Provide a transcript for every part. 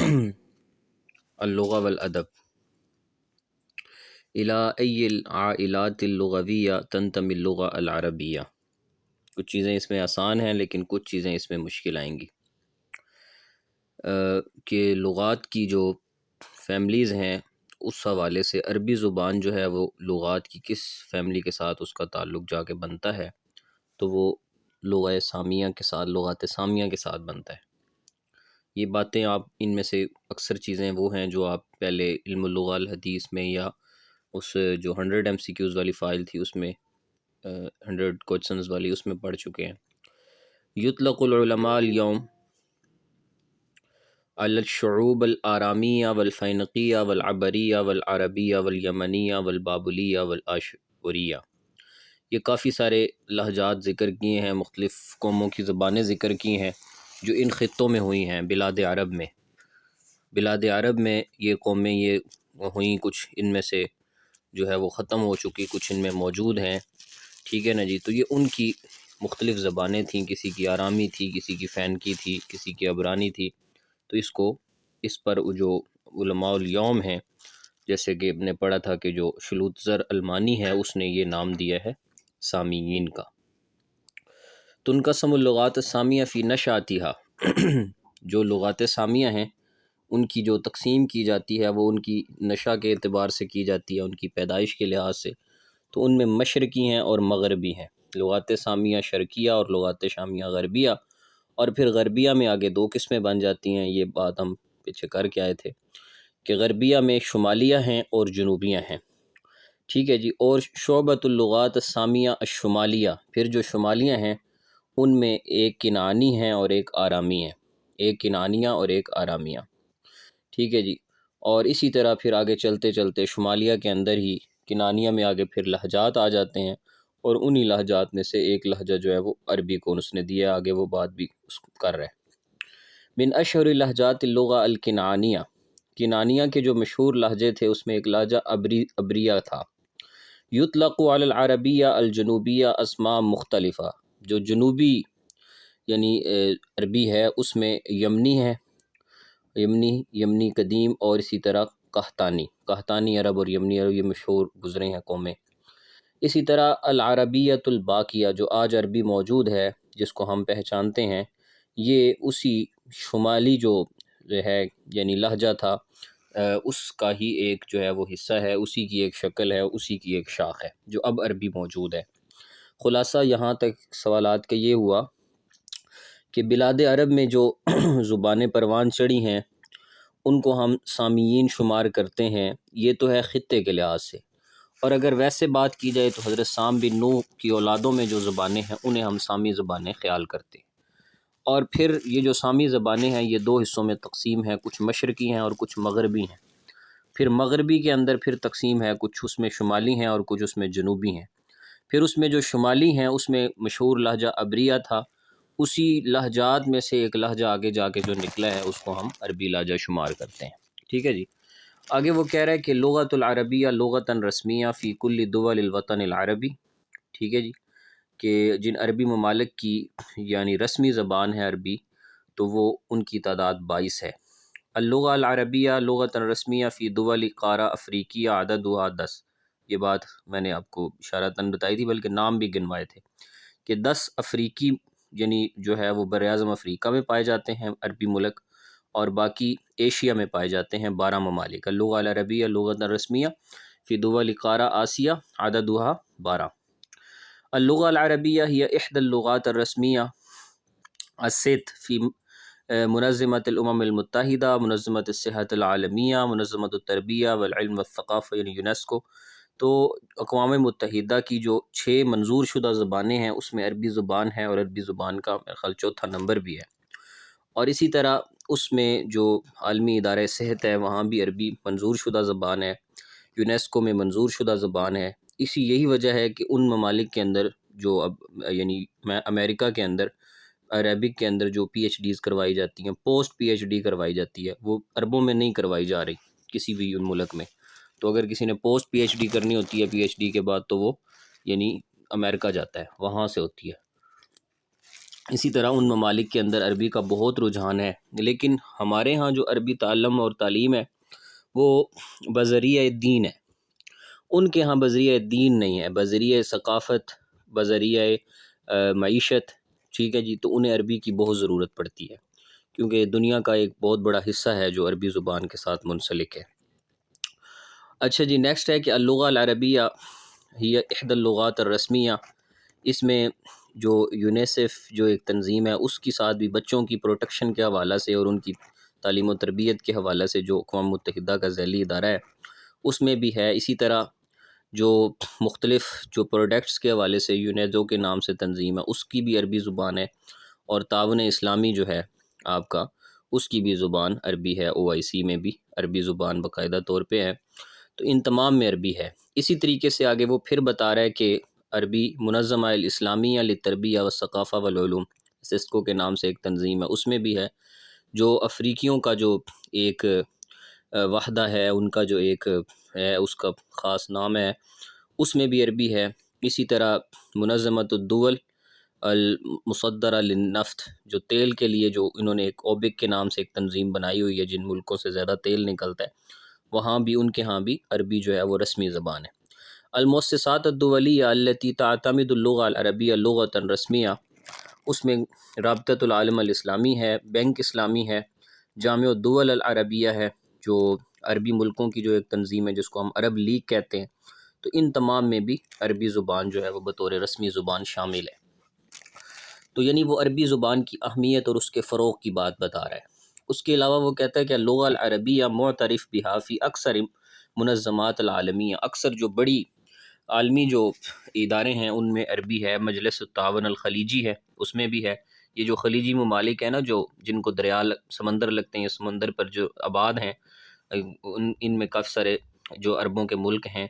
اللغة والأدب إلى أي العائلات اللغوية تنتمي اللغة العربية۔ کچھ چیزیں اس میں آسان ہیں لیکن کچھ چیزیں اس میں مشکل آئیں گی۔ کہ لغات کی جو فیملیز ہیں اس حوالے سے عربی زبان جو ہے وہ لغات کی کس فیملی کے ساتھ اس کا تعلق جا کے بنتا ہے، تو وہ لغہ سامیہ کے ساتھ، لغات سامیہ کے ساتھ بنتا ہے۔ یہ باتیں آپ ان میں سے اکثر چیزیں وہ ہیں جو آپ پہلے علم اللغہ الحدیث میں یا اس جو 100 MCQs والی فائل تھی اس میں 100 کوشچنز والی اس میں پڑھ چکے ہیں۔ یطلق العلماء اليوم على الشعوب الآرامیہ والفینقیہ والعبریہ والعربیہ والیمنیہ والبابلیہ والآشوریہ۔ یہ کافی سارے لہجات ذکر کیے ہیں، مختلف قوموں کی زبانیں ذکر کی ہیں جو ان خطوں میں ہوئی ہیں، بلاد عرب میں۔ بلاد عرب میں یہ قومیں یہ ہوئیں، کچھ ان میں سے جو ہے وہ ختم ہو چکی، کچھ ان میں موجود ہیں، ٹھیک ہے نا جی۔ تو یہ ان کی مختلف زبانیں تھیں، کسی کی آرامی تھی، کسی کی فینکی تھی، کسی کی عبرانی تھی۔ تو اس پر جو علماء الیوم ہیں، جیسے کہ نے پڑھا تھا کہ جو شلوتزر المانی ہے اس نے یہ نام دیا ہے سامیین کا۔ تنقسم اللغات السامیہ فی نشأتها جو لغات سامیہ ہیں ان کی جو تقسیم کی جاتی ہے وہ ان کی نشہ کے اعتبار سے کی جاتی ہے، ان کی پیدائش کے لحاظ سے۔ تو ان میں مشرقی ہیں اور مغربی ہیں، لغات سامیہ شرقیہ اور لغات شامیہ غربیہ، اور پھر غربیہ میں آگے دو قسمیں بن جاتی ہیں۔ یہ بات ہم پیچھے کر کے آئے تھے کہ غربیہ میں شمالیہ ہیں اور جنوبیہ ہیں، ٹھیک ہے جی۔ اور شعبۃ اللغات السامیہ الشمالیہ، پھر جو شمالیہ ہیں ان میں ایک کنعانی ہیں اور ایک آرامی ہیں، ایک کنعانیہ اور ایک آرامیہ، ٹھیک ہے جی۔ اور اسی طرح پھر آگے چلتے چلتے شمالیہ کے اندر ہی کنعانیہ میں آگے پھر لہجات آ جاتے ہیں، اور انہی لہجات میں سے ایک لہجہ جو ہے وہ عربی کو اس نے دیا، آگے وہ بات بھی اس کر رہے ہیں۔ من اشہر لہجات اللغہ الکنعانیہ، کنعانیہ کے جو مشہور لہجے تھے اس میں ایک لہجہ عبریہ تھا۔ یطلق علی العربیہ الجنوبیہ اسماء مختلفہ، جو جنوبی یعنی عربی ہے اس میں یمنی ہے، یمنی قدیم، اور اسی طرح قحطانی عرب اور یمنی عرب، یہ مشہور گزرے ہیں قومیں۔ اسی طرح العربیۃ الباقیہ جو آج عربی موجود ہے جس کو ہم پہچانتے ہیں، یہ اسی شمالی جو ہے یعنی لہجہ تھا اس کا ہی ایک جو ہے وہ حصہ ہے، اسی کی ایک شکل ہے، اسی کی ایک شاخ ہے جو اب عربی موجود ہے۔ خلاصہ یہاں تک سوالات کا یہ ہوا کہ بلاد عرب میں جو زبانیں پروان چڑھی ہیں ان کو ہم سامیین شمار کرتے ہیں، یہ تو ہے خطے کے لحاظ سے، اور اگر ویسے بات کی جائے تو حضرت سام بن نوح کی اولادوں میں جو زبانیں ہیں انہیں ہم سامی زبانیں خیال کرتے ہیں۔ اور پھر یہ جو سامی زبانیں ہیں یہ دو حصوں میں تقسیم ہیں، کچھ مشرقی ہیں اور کچھ مغربی ہیں۔ پھر مغربی کے اندر پھر تقسیم ہے، کچھ اس میں شمالی ہیں اور کچھ اس میں جنوبی ہیں۔ پھر اس میں جو شمالی ہیں اس میں مشہور لہجہ عبریہ تھا، اسی لہجات میں سے ایک لہجہ آگے جا کے جو نکلا ہے اس کو ہم عربی لہجہ شمار کرتے ہیں، ٹھیک ہے جی۔ آگے وہ کہہ رہا ہے کہ لغۃ العربیہ لغۃ رسمیہ فی کل دول الوطن العربی، ٹھیک ہے جی، کہ جن عربی ممالک کی یعنی رسمی زبان ہے عربی تو وہ ان کی تعداد 22 ہے۔ اللغہ العربیہ لغۃ رسمیہ فی دول قارہ افریقیہ عددها 10، یہ بات میں نے آپ کو اشارتاً بتائی تھی، بلکہ نام بھی گنوائے تھے کہ 10 افریقی یعنی جو ہے وہ براعظم افریقہ میں پائے جاتے ہیں عربی ملک، اور باقی ایشیا میں پائے جاتے ہیں 12 ممالک۔ اللغہ العربیہ لغۃ رسمیہ فی دول قارہ آسیہ عددها 12۔ اللغة العربية هي إحدى اللغات الرسمية الست في منظمة الأمم المتحدة، منظمة الصحة العالمية، منظمة التربية والعلم والثقافة یعنی یونیسکو۔ تو اقوام متحدہ کی جو 6 منظور شدہ زبانیں ہیں اس میں عربی زبان ہے، اور عربی زبان کا میرے خیال چوتھا نمبر بھی ہے۔ اور اسی طرح اس میں جو عالمی ادارہ صحت ہے وہاں بھی عربی منظور شدہ زبان ہے، یونیسکو میں منظور شدہ زبان ہے۔ یہی وجہ ہے کہ ان ممالک کے اندر جو اب یعنی امریکہ کے اندر عربک کے اندر جو پی ایچ ڈیز کروائی جاتی ہیں، پوسٹ پی ایچ ڈی کروائی جاتی ہے، وہ عربوں میں نہیں کروائی جا رہی کسی بھی ان ملک میں۔ تو اگر کسی نے پوسٹ پی ایچ ڈی کرنی ہوتی ہے پی ایچ ڈی کے بعد تو وہ یعنی امریکہ جاتا ہے، وہاں سے ہوتی ہے۔ اسی طرح ان ممالک کے اندر عربی کا بہت رجحان ہے، لیکن ہمارے ہاں جو عربی تعلم اور تعلیم ہے وہ بذریعہ دین ہے، ان کے ہاں بذریعہ دین نہیں ہے، بذریعہ ثقافت، بذریعہ معیشت، ٹھیک ہے جی، تو انہیں عربی کی بہت ضرورت پڑتی ہے، کیونکہ دنیا کا ایک بہت بڑا حصہ ہے جو عربی زبان کے ساتھ منسلک ہے۔ اچھا جی، نیکسٹ ہے کہ اللغہ العربیہ ہی احد اللغات الرسمیہ، اس میں جو یونیسیف جو ایک تنظیم ہے اس کی ساتھ بھی بچوں کی پروٹیکشن کے حوالہ سے اور ان کی تعلیم و تربیت کے حوالے سے جو اقوام متحدہ کا ذیلی ادارہ ہے اس میں بھی ہے، اسی طرح جو مختلف جو پروڈکٹس کے حوالے سے یونیزو کے نام سے تنظیم ہے اس کی بھی عربی زبان ہے، اور تعاون اسلامی جو ہے آپ کا اس کی بھی زبان عربی ہے، OIC میں بھی عربی زبان باقاعدہ طور پہ ہے، تو ان تمام میں عربی ہے۔ اسی طریقے سے آگے وہ پھر بتا رہا ہے کہ عربی منظمہ الاسلامیہ للتربیہ والثقافہ والعلوم، سسکو کے نام سے ایک تنظیم ہے، اس میں بھی ہے، جو افریقیوں کا جو ایک وحدہ ہے، ان کا جو ایک ہے اس کا خاص نام ہے، اس میں بھی عربی ہے۔ اسی طرح منظمۃ الدول المصدرہ للنفط، جو تیل کے لیے جو انہوں نے ایک اوبک کے نام سے ایک تنظیم بنائی ہوئی ہے جن ملکوں سے زیادہ تیل نکلتا ہے، وہاں بھی ان کے ہاں بھی عربی جو ہے وہ رسمی زبان ہے۔ المؤسسات الدولیہ التي تعتمد اللغة العربیہ لغة رسمیہ، اس میں رابطۃ العالم الاسلامی ہے، بینک اسلامی ہے، جامع الدول العربیہ ہے جو عربی ملکوں کی جو ایک تنظیم ہے جس کو ہم عرب لیگ کہتے ہیں، تو ان تمام میں بھی عربی زبان جو ہے وہ بطور رسمی زبان شامل ہے۔ تو یعنی وہ عربی زبان کی اہمیت اور اس کے فروغ کی بات بتا رہا ہے۔ اس کے علاوہ وہ کہتا ہے کہ اللغہ العربیہ معترف بہا فی اکثر منظمات العالمیہ، اکثر جو بڑی عالمی جو ادارے ہیں ان میں عربی ہے، مجلس التعاون الخلیجی ہے اس میں بھی ہے، یہ جو خلیجی ممالک ہیں نا جو جن کو دریا سمندر لگتے ہیں، سمندر پر جو آباد ہیں، ان میں کافی سارے جو عربوں کے ملک ہیں،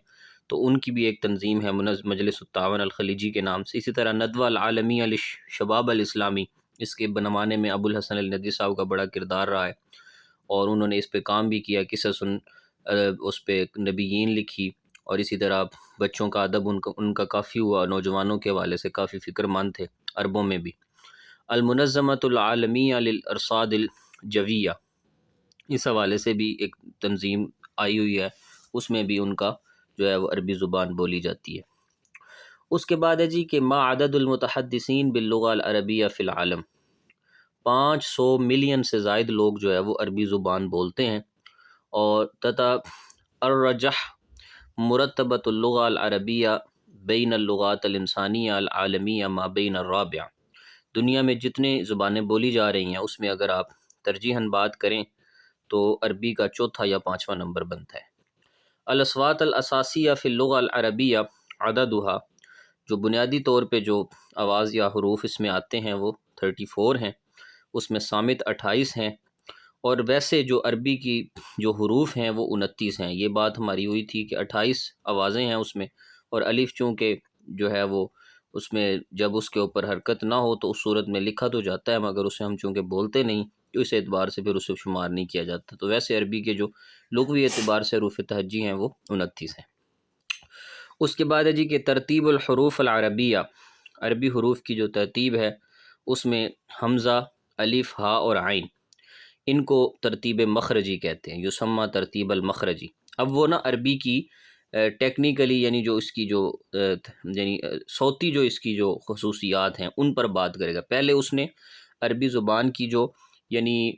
تو ان کی بھی ایک تنظیم ہے مجلس التعاون الخلیجی کے نام سے۔ اسی طرح ندوہ العالمیہ للشباب الاسلامی، اس کے بنوانے میں ابو الحسن الندوی صاحب کا بڑا کردار رہا ہے، اور انہوں نے اس پہ کام بھی کیا، قصص اس پہ نبیین لکھی، اور اسی طرح بچوں کا ادب ان کا کافی ہوا، نوجوانوں کے حوالے سے کافی فکر مند تھے عربوں میں بھی۔ المنظمۃ العالمیہ للارصاد الجویہ، اس حوالے سے بھی ایک تنظیم آئی ہوئی ہے، اس میں بھی ان کا جو ہے وہ عربی زبان بولی جاتی ہے۔ اس کے بعد ہے جی کہ ما عدد المتحدثین باللغہ العربیہ فی العالم، 500 ملین سے زائد لوگ جو ہے وہ عربی زبان بولتے ہیں، اور تتا الرجح مرتبۃ اللغہ العربیہ بین اللغات الانسانیہ العالمیہ ما بین الرابع، دنیا میں جتنے زبانیں بولی جا رہی ہیں اس میں اگر آپ ترجیحاً بات کریں تو عربی کا چوتھا یا پانچواں نمبر بنتا ہے۔ الاصوات الاساسیہ فی اللغہ العربیہ عددها، جو بنیادی طور پہ جو آواز یا حروف اس میں آتے ہیں وہ 34 ہیں، اس میں صامت 28 ہیں، اور ویسے جو عربی کی جو حروف ہیں وہ 29 ہیں۔ یہ بات ہماری ہوئی تھی کہ 28 آوازیں ہیں اس میں، اور الف چونکہ جو ہے وہ اس میں جب اس کے اوپر حرکت نہ ہو تو اس صورت میں لکھا تو جاتا ہے، مگر اسے ہم چونکہ بولتے نہیں تو اس اعتبار سے پھر اسے شمار نہیں کیا جاتا، تو ویسے عربی کے جو لغوی اعتبار سے حروف تہجی ہیں وہ 29 ہیں۔ اس کے بعد ہے جی کہ ترتیب الحروف العربیہ، عربی حروف کی جو ترتیب ہے اس میں حمزہ، الف، ہاء اور عین، ان کو ترتیب مخرجی کہتے ہیں، یسمى ترتیب المخرجی۔ اب وہ نا عربی کی ٹیکنیکلی یعنی جو اس کی جو یعنی صوتی جو اس کی جو خصوصیات ہیں ان پر بات کرے گا۔ پہلے اس نے عربی زبان کی جو یعنی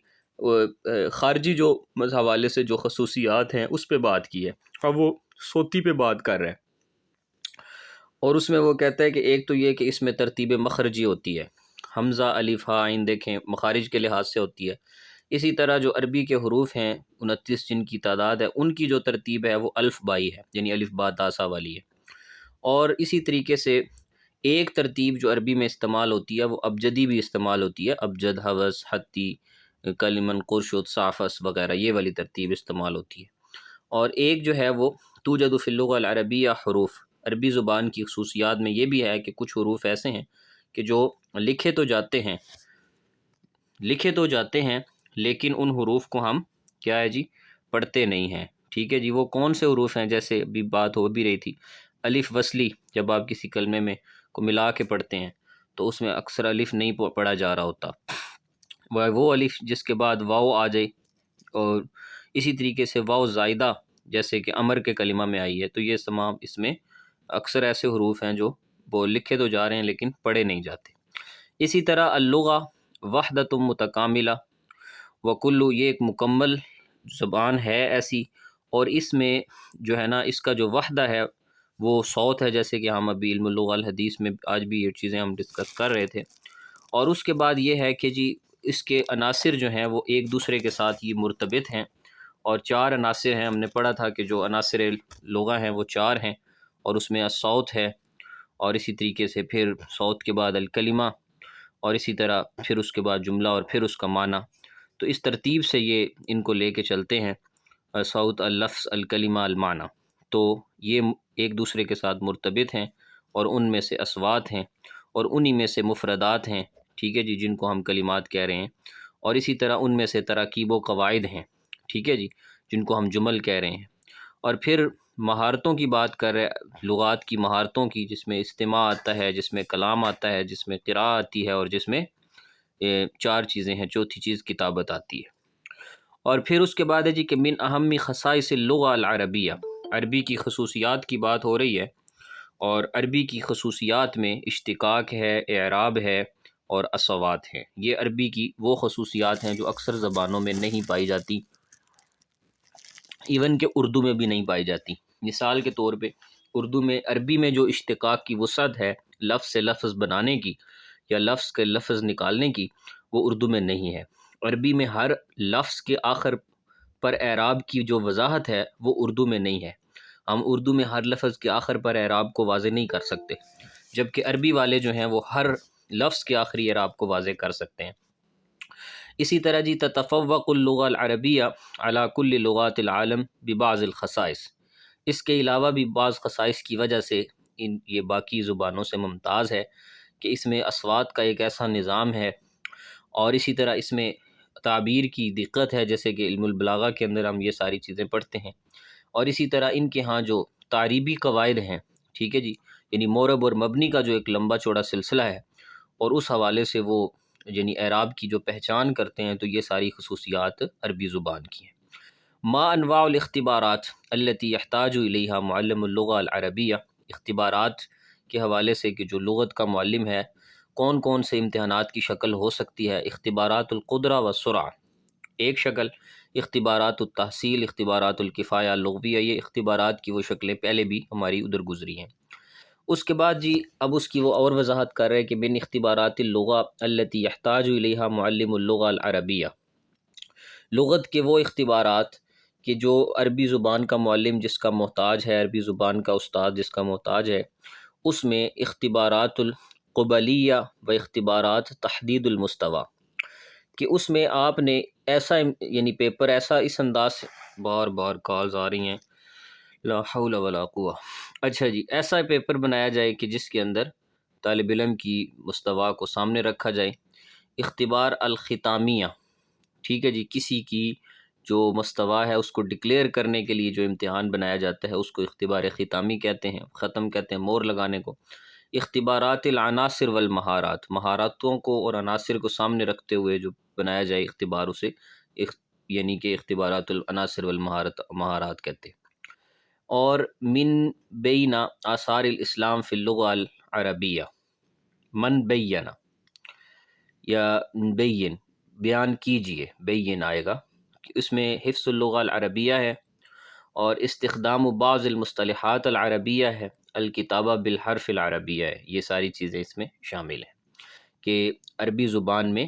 خارجی جو حوالے سے جو خصوصیات ہیں اس پہ بات کی ہے، اب وہ صوتی پہ بات کر رہا ہے، اور اس میں وہ کہتا ہے کہ ایک تو یہ کہ اس میں ترتیب مخرجی ہوتی ہے، حمزہ، الف، ہاء، عین دیکھیں مخارج کے لحاظ سے ہوتی ہے۔ اسی طرح جو عربی کے حروف ہیں 29 جن کی تعداد ہے، ان کی جو ترتیب ہے وہ الف بائی ہے، یعنی الف با تا سا والی ہے۔ اور اسی طریقے سے ایک ترتیب جو عربی میں استعمال ہوتی ہے وہ ابجدی بھی استعمال ہوتی ہے، ابجد، حوس، حتی، کلمن، قرشد، صافس وغیرہ، یہ والی ترتیب استعمال ہوتی ہے۔ اور ایک جو ہے وہ توجد فی اللغہ العربیہ حروف، عربی زبان کی خصوصیات میں یہ بھی ہے کہ کچھ حروف ایسے ہیں کہ جو لکھے تو جاتے ہیں لیکن ان حروف کو ہم کیا ہے جی پڑھتے نہیں ہیں، ٹھیک ہے جی۔ وہ کون سے حروف ہیں؟ جیسے ابھی بات ہو بھی رہی تھی، الف وصلی، جب آپ کسی کلمے میں کو ملا کے پڑھتے ہیں تو اس میں اکثر الف نہیں پڑھا جا رہا ہوتا، وہ الف جس کے بعد واو آ جائے، اور اسی طریقے سے واو زائدہ جیسے کہ امر کے کلمہ میں آئی ہے، تو یہ تمام اس میں اکثر ایسے حروف ہیں جو وہ لکھے تو جا رہے ہیں لیکن پڑھے نہیں جاتے۔ اسی طرح اللغہ وحدۃ متکاملہ وکلو، یہ ایک مکمل زبان ہے ایسی، اور اس میں جو ہے نا اس کا جو وحدہ ہے وہ صوت ہے، جیسے کہ ہم ابھی علم اللغہ الحدیث میں آج بھی یہ چیزیں ہم ڈسکس کر رہے تھے۔ اور اس کے بعد یہ ہے کہ جی اس کے عناصر جو ہیں وہ ایک دوسرے کے ساتھ یہ مرتبط ہیں، اور 4 عناصر ہیں، ہم نے پڑھا تھا کہ جو عناصر لغہ ہیں وہ 4 ہیں، اور اس میں الصوت ہے، اور اسی طریقے سے پھر صوت کے بعد الکلمہ، اور اسی طرح پھر اس کے بعد جملہ، اور پھر اس کا معنی۔ تو اس ترتیب سے یہ ان کو لے کے چلتے ہیں، صوت، اللفظ، الکلمہ، المعنی۔ تو یہ ایک دوسرے کے ساتھ مرتبط ہیں، اور ان میں سے اصوات ہیں، اور انہی میں سے مفردات ہیں، ٹھیک ہے جی، جن کو ہم کلمات کہہ رہے ہیں، اور اسی طرح ان میں سے تراکیب و قواعد ہیں، ٹھیک ہے جی، جن کو ہم جمل کہہ رہے ہیں۔ اور پھر مہارتوں کی بات کر رہے، لغات کی مہارتوں کی، جس میں استماع آتا ہے، جس میں کلام آتا ہے، جس میں قراءت آتی ہے، اور جس میں 4 چیزیں ہیں، چوتھی چیز کتابت آتی ہے۔ اور پھر اس کے بعد ہے جی کہ من اہم خصائص اللغہ العربیہ، عربی کی خصوصیات کی بات ہو رہی ہے، اور عربی کی خصوصیات میں اشتقاق ہے، اعراب ہے، اور اصوات ہیں۔ یہ عربی کی وہ خصوصیات ہیں جو اکثر زبانوں میں نہیں پائی جاتی، ایون کہ اردو میں بھی نہیں پائی جاتی۔ مثال کے طور پہ اردو میں، عربی میں جو اشتقاق کی وسعت ہے لفظ سے لفظ بنانے کی، یا لفظ کے لفظ نکالنے کی، وہ اردو میں نہیں ہے۔ عربی میں ہر لفظ کے آخر پر اعراب کی جو وضاحت ہے وہ اردو میں نہیں ہے۔ ہم اردو میں ہر لفظ کے آخر پر اعراب کو واضح نہیں کر سکتے، جبکہ عربی والے جو ہیں وہ ہر لفظ کے آخری اعراب کو واضح کر سکتے ہیں۔ اسی طرح جی تتفوق اللغہ العربیہ علی کل لغات العالم ببعض الخصائص، اس کے علاوہ بھی بعض خصائص کی وجہ سے یہ باقی زبانوں سے ممتاز ہے، کہ اس میں اصوات کا ایک ایسا نظام ہے، اور اسی طرح اس میں تعبیر کی دقت ہے، جیسے کہ علم البلاغہ کے اندر ہم یہ ساری چیزیں پڑھتے ہیں۔ اور اسی طرح ان کے ہاں جو تعریبی قواعد ہیں، ٹھیک ہے جی، یعنی مورب اور مبنی کا جو ایک لمبا چوڑا سلسلہ ہے، اور اس حوالے سے وہ یعنی اعراب کی جو پہچان کرتے ہیں، تو یہ ساری خصوصیات عربی زبان کی ہیں۔ ما انواع الاختبارات التي يحتاج الیہا معلم اللغہ العربیہ، اختبارات کے حوالے سے کہ جو لغت کا معلم ہے کون کون سے امتحانات کی شکل ہو سکتی ہے۔ اختبارات القدرہ والسرعہ ایک شکل، اختبارات التحصیل، اختبارات الکفایہ لغویہ، یہ اختبارات کی وہ شکلیں پہلے بھی ہماری ادھر گزری ہیں۔ اس کے بعد جی اب اس کی وہ اور وضاحت کر رہے کہ من اختبارات اللغہ التي يحتاج الیہا معلم اللغہ العربیہ، لغت کے وہ اختبارات کہ جو عربی زبان کا معلم جس کا محتاج ہے، عربی زبان کا استاد جس کا محتاج ہے، اس میں اختبارات القبلیہ و اختبارات تحدید المستوی، کہ اس میں آپ نے ایسا یعنی پیپر ایسا اس انداز سے، بار بار کالز آ رہی ہیں، لا حول ولا قوہ، اچھا جی، ایسا پیپر بنایا جائے کہ جس کے اندر طالب علم کی مستوی کو سامنے رکھا جائے۔ اختبار الختامیہ، ٹھیک ہے جی، کسی کی جو مستوی ہے اس کو ڈکلیئر کرنے کے لیے جو امتحان بنایا جاتا ہے اس کو اختبار ختامی کہتے ہیں، ختم کہتے ہیں، مور لگانے کو۔ اختبارات العناصر والمہارات، مہارتوں کو اور عناصر کو سامنے رکھتے ہوئے جو بنایا جائے اختبار، اسے یعنی کہ اختبارات العناصر والمہارات کہتے ہیں۔ اور من بین آثار الاسلام فی اللغہ العربیہ، من بینا یا بین، بیان کیجئے، بین آئے گا، اس میں حفظ اللغہ العربیہ ہے، اور استخدام بعض المصطلحات العربیہ ہے، الکتابہ بالحرف العربیہ ہے، یہ ساری چیزیں اس میں شامل ہیں کہ عربی زبان میں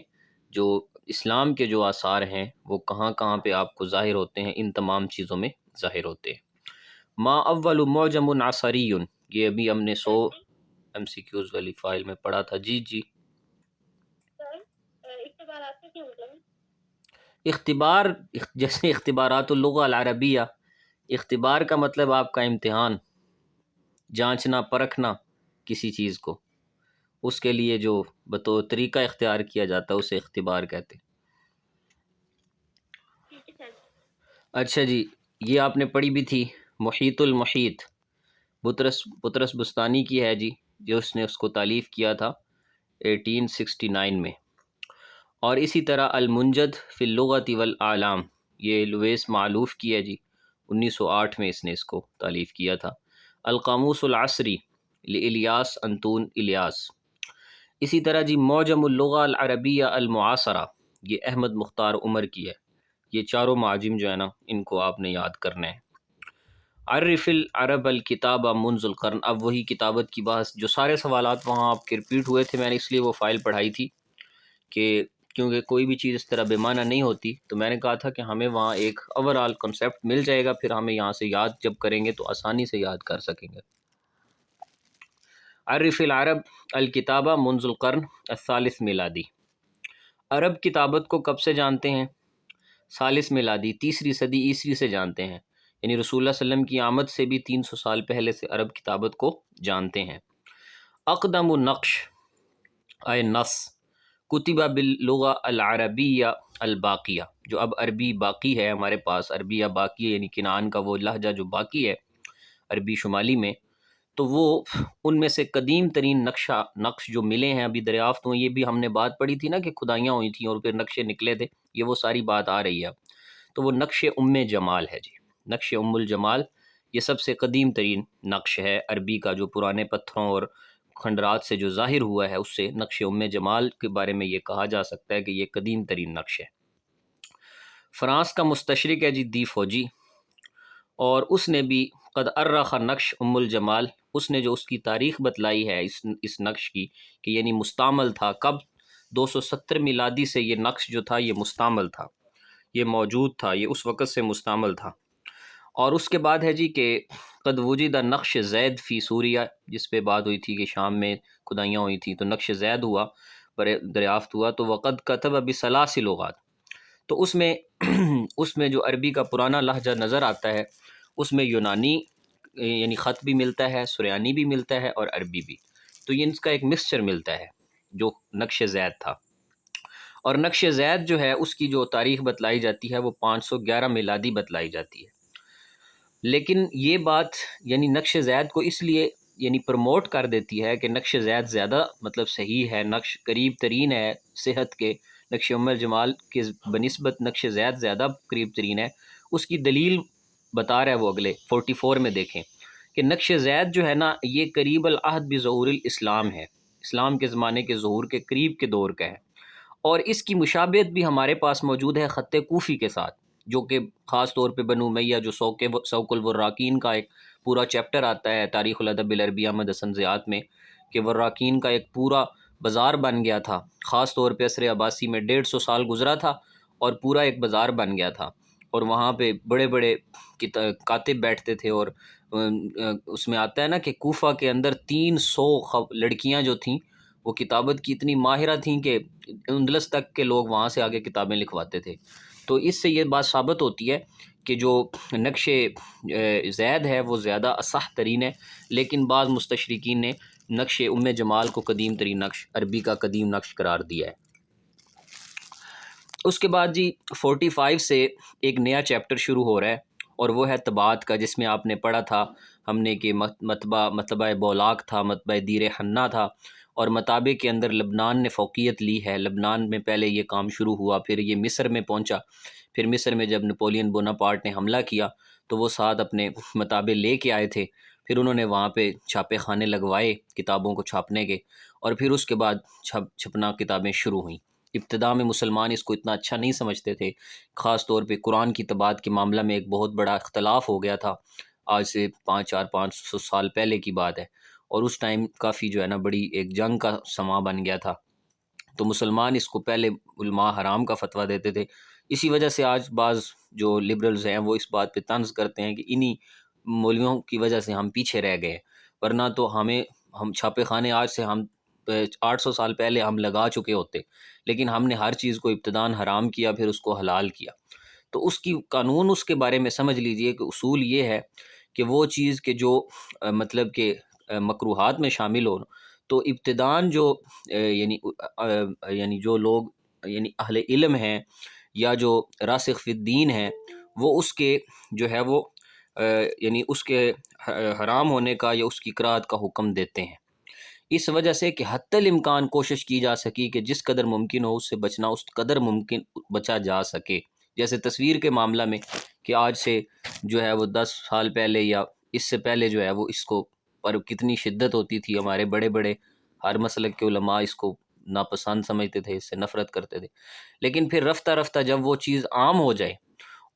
جو اسلام کے جو آثار ہیں وہ کہاں کہاں پہ آپ کو ظاہر ہوتے ہیں، ان تمام چیزوں میں ظاہر ہوتے ہیں۔ ما اول معجم عصری، یہ ابھی ہم نے 100 ایم سی کیوز والی فائل میں پڑھا تھا۔ جی جی، اختبار جیسے اختبارات اللغہ العربیہ، اختبار کا مطلب آپ کا امتحان، جانچنا پرکھنا کسی چیز کو، اس کے لیے جو بطور طریقہ اختیار کیا جاتا ہے اسے اختبار کہتے ہیں۔ اچھا جی، یہ آپ نے پڑھی بھی تھی، محیط المحیط، بطرس بستانی کی ہے جی، جو اس نے اس کو تالیف کیا تھا، 1869 میں. اور اسی طرح المنجد فی اللغۃ والاعلام، یہ لویس معلوف کی ہے جی، 1908 میں اس نے اس کو تالیف کیا تھا. القاموس العصری لالیاس انطون الیاس. اسی طرح جی معجم اللغہ العربیہ المعاصرہ، یہ احمد مختار عمر کی ہے. یہ چاروں معاجم جو ہے نا ان کو آپ نے یاد کرنا ہے. عرف العرب الکتاب منذ القرن، اب وہی کتابت کی بحث، جو سارے سوالات وہاں آپ کے ریپیٹ ہوئے تھے، میں نے اس لیے وہ فائل پڑھائی تھی کہ کیونکہ کوئی بھی چیز اس طرح بے معنی نہیں ہوتی، تو میں نے کہا تھا کہ ہمیں وہاں ایک اوورآل کنسیپٹ مل جائے گا، پھر ہمیں یہاں سے یاد جب کریں گے تو آسانی سے یاد کر سکیں گے. عرف العرب الکتابہ منذ القرن الثالث میلادی. عرب کتابت کو کب سے جانتے ہیں؟ ثالث میلادی، تیسری صدی عیسوی سے جانتے ہیں، یعنی رسول اللہ صلی اللہ علیہ وسلم کی آمد سے بھی 300 سال پہلے سے عرب کتابت کو جانتے ہیں. اقدم النقش آئے نص کتبہ باللغہ العربیہ الباقیہ، جو اب عربی باقی ہے ہمارے پاس، عربیہ باقی ہے یعنی کنعان کا وہ لہجہ جو باقی ہے عربی شمالی میں، تو وہ ان میں سے قدیم ترین نقش جو ملے ہیں ابھی دریافت ہوئے، یہ بھی ہم نے بات پڑھی تھی نا کہ کھدائیاں ہوئی تھیں اور پھر نقشے نکلے تھے، یہ وہ ساری بات آ رہی ہے. تو وہ نقش جمال ہے جی، نقش الجمال، یہ سب سے قدیم ترین نقش ہے عربی کا، جو پرانے پتھروں اور کھنڈرات سے جو ظاہر ہوا ہے، اس سے نقش جمال کے بارے میں یہ کہا جا سکتا ہے کہ یہ قدیم ترین نقش ہے. فرانس کا مستشرق ہے جی دی فوجی، اور اس نے بھی قد ارخ نقش الجمال، اس نے جو اس کی تاریخ بتلائی ہے اس نقش کی، کہ یعنی مستعمل تھا کب، 270 میلادی سے یہ نقش جو تھا یہ مستعمل تھا، یہ موجود تھا، یہ اس وقت سے مستعمل تھا. اور اس کے بعد ہے جی کہ قد وجد نقش زید فی سوریہ، جس پہ بات ہوئی تھی کہ شام میں کھدائیاں ہوئی تھیں، تو نقش زید ہوا، دریافت ہوا. تو وقد کتب بثلاث لغات، تو اس میں جو عربی کا پرانا لہجہ نظر آتا ہے، اس میں یونانی یعنی خط بھی ملتا ہے، سریانی بھی ملتا ہے اور عربی بھی، تو یہ ان کا ایک مکسچر ملتا ہے جو نقش زید تھا. اور نقش زید جو ہے اس کی جو تاریخ بتلائی جاتی ہے وہ 511 میلادی بتلائی جاتی ہے. لیکن یہ بات یعنی نقش زید کو اس لیے یعنی پروموٹ کر دیتی ہے کہ نقش زید زیادہ مطلب صحیح ہے، نقش قریب ترین ہے صحت کے، نقش جمال کے بنسبت نقش زید زیادہ قریب ترین ہے. اس کی دلیل بتا رہا ہے وہ اگلے 44 میں، دیکھیں کہ نقش زید جو ہے نا یہ قریب العہد بظہور الاسلام ہے، اسلام کے زمانے کے ظہور کے قریب کے دور کا ہے. اور اس کی مشابہت بھی ہمارے پاس موجود ہے خط کوفی کے ساتھ، جو کہ خاص طور پہ بنو امیہ جو سوق الوراکین کا ایک پورا چیپٹر آتا ہے تاریخ الادب العربی احمد حسن زیات میں، کہ وراکین کا ایک پورا بازار بن گیا تھا، خاص طور پہ عصر عباسی میں 150 سال گزرا تھا اور پورا ایک بازار بن گیا تھا، اور وہاں پہ بڑے بڑے کاتب بیٹھتے تھے. اور اس میں آتا ہے نا کہ کوفہ کے اندر 300 لڑکیاں جو تھیں وہ کتابت کی اتنی ماہرہ تھیں کہ اندلس تک کے لوگ وہاں سے آگے کتابیں لکھواتے تھے. تو اس سے یہ بات ثابت ہوتی ہے کہ جو نقش زید ہے وہ زیادہ اصح ترین ہے، لیکن بعض مستشرقین نے نقش جمال کو قدیم ترین نقش، عربی کا قدیم نقش قرار دیا ہے. اس کے بعد جی 45 سے ایک نیا چیپٹر شروع ہو رہا ہے، اور وہ ہے طباعت کا، جس میں آپ نے پڑھا تھا ہم نے کہ مطبع بولاک تھا، مطبع دیر حنا تھا، اور مطابع کے اندر لبنان نے فوقیت لی ہے. لبنان میں پہلے یہ کام شروع ہوا، پھر یہ مصر میں پہنچا، پھر مصر میں جب نپولین بوناپارٹ نے حملہ کیا تو وہ ساتھ اپنے مطابع لے کے آئے تھے، پھر انہوں نے وہاں پہ چھاپے خانے لگوائے کتابوں کو چھاپنے کے، اور پھر اس کے بعد چھپنا کتابیں شروع ہوئیں. ابتدا میں مسلمان اس کو اتنا اچھا نہیں سمجھتے تھے، خاص طور پہ قرآن کی طباعت کے معاملہ میں ایک بہت بڑا اختلاف ہو گیا تھا، آج سے 500 سال پہلے کی بات ہے، اور اس ٹائم کافی جو ہے نا بڑی ایک جنگ کا سماں بن گیا تھا. تو مسلمان اس کو پہلے علماء حرام کا فتویٰ دیتے تھے. اسی وجہ سے آج بعض جو لبرلز ہیں وہ اس بات پہ طنز کرتے ہیں کہ انہی مولویوں کی وجہ سے ہم پیچھے رہ گئے، ورنہ تو ہم چھاپے خانے آج سے ہم 800 سال پہلے ہم لگا چکے ہوتے، لیکن ہم نے ہر چیز کو ابتداً حرام کیا پھر اس کو حلال کیا. تو اس کی قانون اس کے بارے میں سمجھ لیجئے کہ اصول یہ ہے کہ وہ چیز کہ جو مطلب کہ مکروہات میں شامل ہو، تو ابتداً جو یعنی جو لوگ یعنی اہل علم ہیں یا جو راسخ فی الدین ہیں، وہ اس کے جو ہے وہ یعنی اس کے حرام ہونے کا یا اس کی قرأت کا حکم دیتے ہیں. اس وجہ سے کہ حتی الامکان کوشش کی جا سکی کہ جس قدر ممکن ہو اس سے بچنا اس قدر ممکن بچا جا سکے. جیسے تصویر کے معاملہ میں کہ آج سے جو ہے وہ 10 سال پہلے یا اس سے پہلے جو ہے وہ اس کو پر کتنی شدت ہوتی تھی، ہمارے بڑے بڑے ہر مسلک کے علماء اس کو ناپسند سمجھتے تھے، اس سے نفرت کرتے تھے. لیکن پھر رفتہ رفتہ جب وہ چیز عام ہو جائے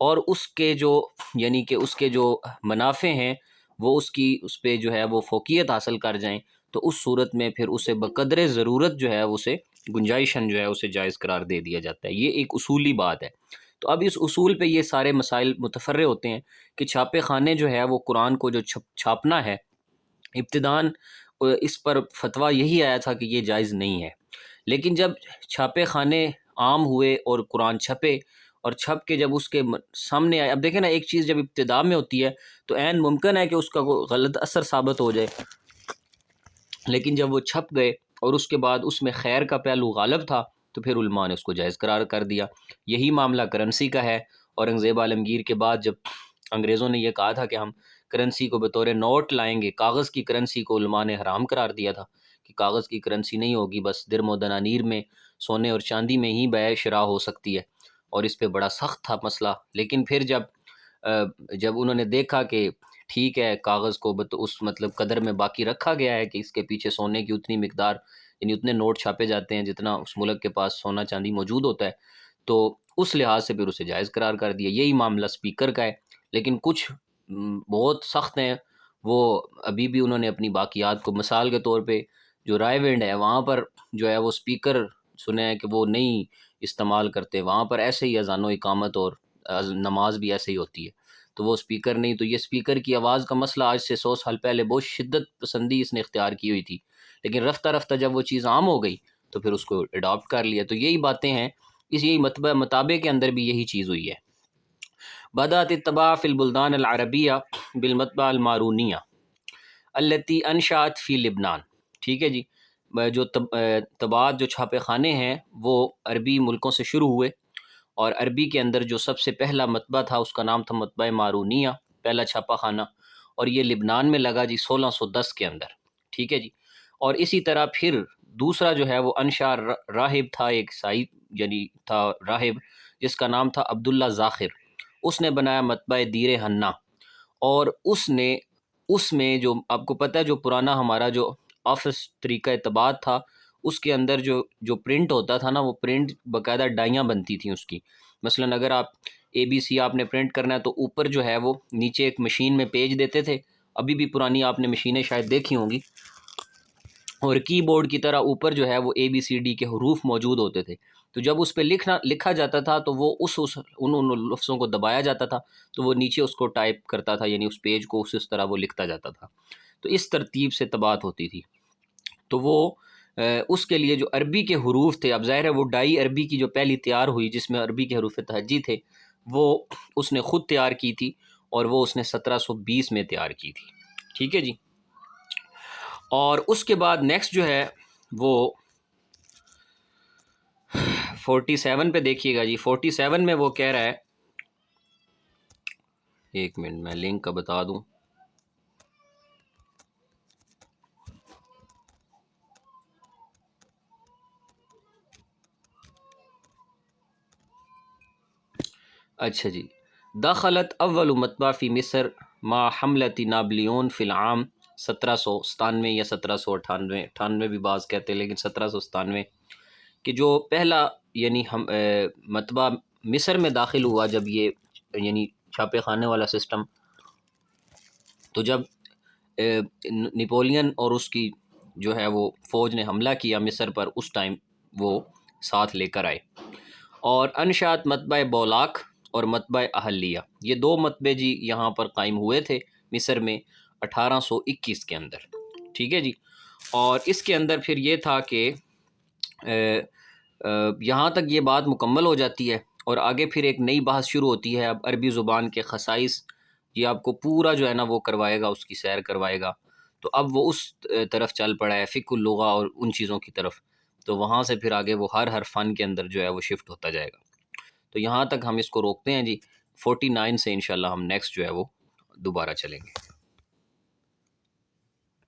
اور اس کے جو یعنی کہ اس کے جو منافع ہیں وہ اس پہ جو ہے وہ فوقیت حاصل کر جائیں، تو اس صورت میں پھر اسے بقدر ضرورت جو ہے اسے گنجائشاً جو ہے اسے جائز قرار دے دیا جاتا ہے. یہ ایک اصولی بات ہے. تو اب اس اصول پہ یہ سارے مسائل متفرع ہوتے ہیں کہ چھاپے خانے جو ہے وہ قرآن کو جو چھاپنا ہے، ابتداً اس پر فتویٰ یہی آیا تھا کہ یہ جائز نہیں ہے. لیکن جب چھاپے خانے عام ہوئے اور قرآن چھپے اور چھپ کے جب اس کے سامنے آئے، اب دیکھیں نا، ایک چیز جب ابتدا میں ہوتی ہے تو عین ممکن ہے کہ اس کا کوئی غلط اثر ثابت ہو جائے، لیکن جب وہ چھپ گئے اور اس کے بعد اس میں خیر کا پہلو غالب تھا تو پھر علماء نے اس کو جائز قرار کر دیا. یہی معاملہ کرنسی کا ہے. اورنگزیب عالمگیر کے بعد جب انگریزوں نے یہ کہا تھا کہ ہم کرنسی کو بطور نوٹ لائیں گے، کاغذ کی کرنسی کو علماء نے حرام قرار دیا تھا کہ کاغذ کی کرنسی نہیں ہوگی، بس درم و دنانیر میں، سونے اور چاندی میں ہی بیع شراء ہو سکتی ہے، اور اس پہ بڑا سخت تھا مسئلہ. لیکن پھر جب انہوں نے دیکھا کہ ٹھیک ہے کاغذ کو اس مطلب قدر میں باقی رکھا گیا ہے کہ اس کے پیچھے سونے کی اتنی مقدار، یعنی اتنے نوٹ چھاپے جاتے ہیں جتنا اس ملک کے پاس سونا چاندی موجود ہوتا ہے، تو اس لحاظ سے پھر اسے جائز قرار کر دیا. یہی معاملہ سپیکر کا ہے. لیکن کچھ بہت سخت ہیں، وہ ابھی بھی انہوں نے اپنی باقیات کو، مثال کے طور پہ جو رائے ونڈ ہے وہاں پر جو ہے وہ سپیکر سنے ہیں کہ وہ نہیں استعمال کرتے، وہاں پر ایسے ہی اذان و اقامت اور نماز بھی ایسے ہی ہوتی ہے، تو وہ سپیکر نہیں. تو یہ سپیکر کی آواز کا مسئلہ آج سے 100 سال پہلے بہت شدت پسندی اس نے اختیار کی ہوئی تھی، لیکن رفتہ رفتہ جب وہ چیز عام ہو گئی تو پھر اس کو اڈاپٹ کر لیا. تو یہی باتیں ہیں. یہی مطبع کے اندر بھی یہی چیز ہوئی ہے. بدأت الطباعة في البلدان العربية بالمطبعة المارونية التي انشأت في لبنان. ٹھیک ہے جی، جو طباعت جو چھاپے خانے ہیں وہ عربی ملکوں سے شروع ہوئے، اور عربی کے اندر جو سب سے پہلا مطبع تھا اس کا نام تھا مطبع مارونیہ، پہلا چھاپا خانہ، اور یہ لبنان میں لگا جی 1610 کے اندر. ٹھیک ہے جی. اور اسی طرح پھر دوسرا جو ہے وہ انشا راہب تھا، ایک عیسائی یعنی تھا راہب جس کا نام تھا عبداللہ ذاخر، اس نے بنایا مطبع دیر ہنہ. اور اس میں جو آپ کو پتہ ہے جو پرانا ہمارا جو آفس طریقہ طباعت تھا اس کے اندر جو پرنٹ ہوتا تھا نا، وہ پرنٹ باقاعدہ ڈائیاں بنتی تھیں اس کی. مثلا اگر آپ ABC آپ نے پرنٹ کرنا ہے تو اوپر جو ہے وہ نیچے ایک مشین میں پیج دیتے تھے، ابھی بھی پرانی آپ نے مشینیں شاید دیکھی ہوں گی، اور کی بورڈ کی طرح اوپر جو ہے وہ ABCD کے حروف موجود ہوتے تھے. تو جب اس پہ لکھا جاتا تھا تو وہ ان لفظوں کو دبایا جاتا تھا تو وہ نیچے اس کو ٹائپ کرتا تھا، یعنی اس پیج کو اس طرح وہ لکھتا جاتا تھا. تو اس ترتیب سے طباعت ہوتی تھی. تو وہ اس کے لیے جو عربی کے حروف تھے، اب ظاہر ہے وہ ڈائی عربی کی جو پہلی تیار ہوئی جس میں عربی کے حروف تہجی تھے، وہ اس نے خود تیار کی تھی، اور وہ اس نے 1720 میں تیار کی تھی. ٹھیک ہے جی. اور اس کے بعد نیکسٹ جو ہے وہ 47 پہ دیکھیے گا جی. 47 میں وہ کہہ رہا ہے، ایک منٹ میں لنک کا بتا دوں. اچھا جی. دخلت اول مطبع فی مصر ما حملت نابلیون فی العام 1797 یا 1798 بھی بعض کہتے ہیں، لیکن 1797 کہ جو پہلا یعنی مطبع مصر میں داخل ہوا جب یہ یعنی چھاپے خانے والا سسٹم، تو جب نپولین اور اس کی جو ہے وہ فوج نے حملہ کیا مصر پر، اس ٹائم وہ ساتھ لے کر آئے. اور انشاءت مطبع بولاک اور مطبع اہلیہ، یہ دو مطبع جی یہاں پر قائم ہوئے تھے مصر میں 1821 کے اندر. ٹھیک ہے جی. اور اس کے اندر پھر یہ تھا کہ یہاں تک یہ بات مکمل ہو جاتی ہے، اور آگے پھر ایک نئی بحث شروع ہوتی ہے. اب عربی زبان کے خصائص یہ آپ کو پورا جو ہے نا وہ کروائے گا، اس کی سیر کروائے گا. تو اب وہ اس طرف چل پڑا ہے، فقہ اللغہ اور ان چیزوں کی طرف. تو وہاں سے پھر آگے وہ ہر فن کے اندر جو ہے وہ شفٹ ہوتا جائے گا. تو یہاں تک ہم اس کو روکتے ہیں جی. 49 سے انشاءاللہ ہم نیکسٹ جو ہے وہ دوبارہ چلیں گے.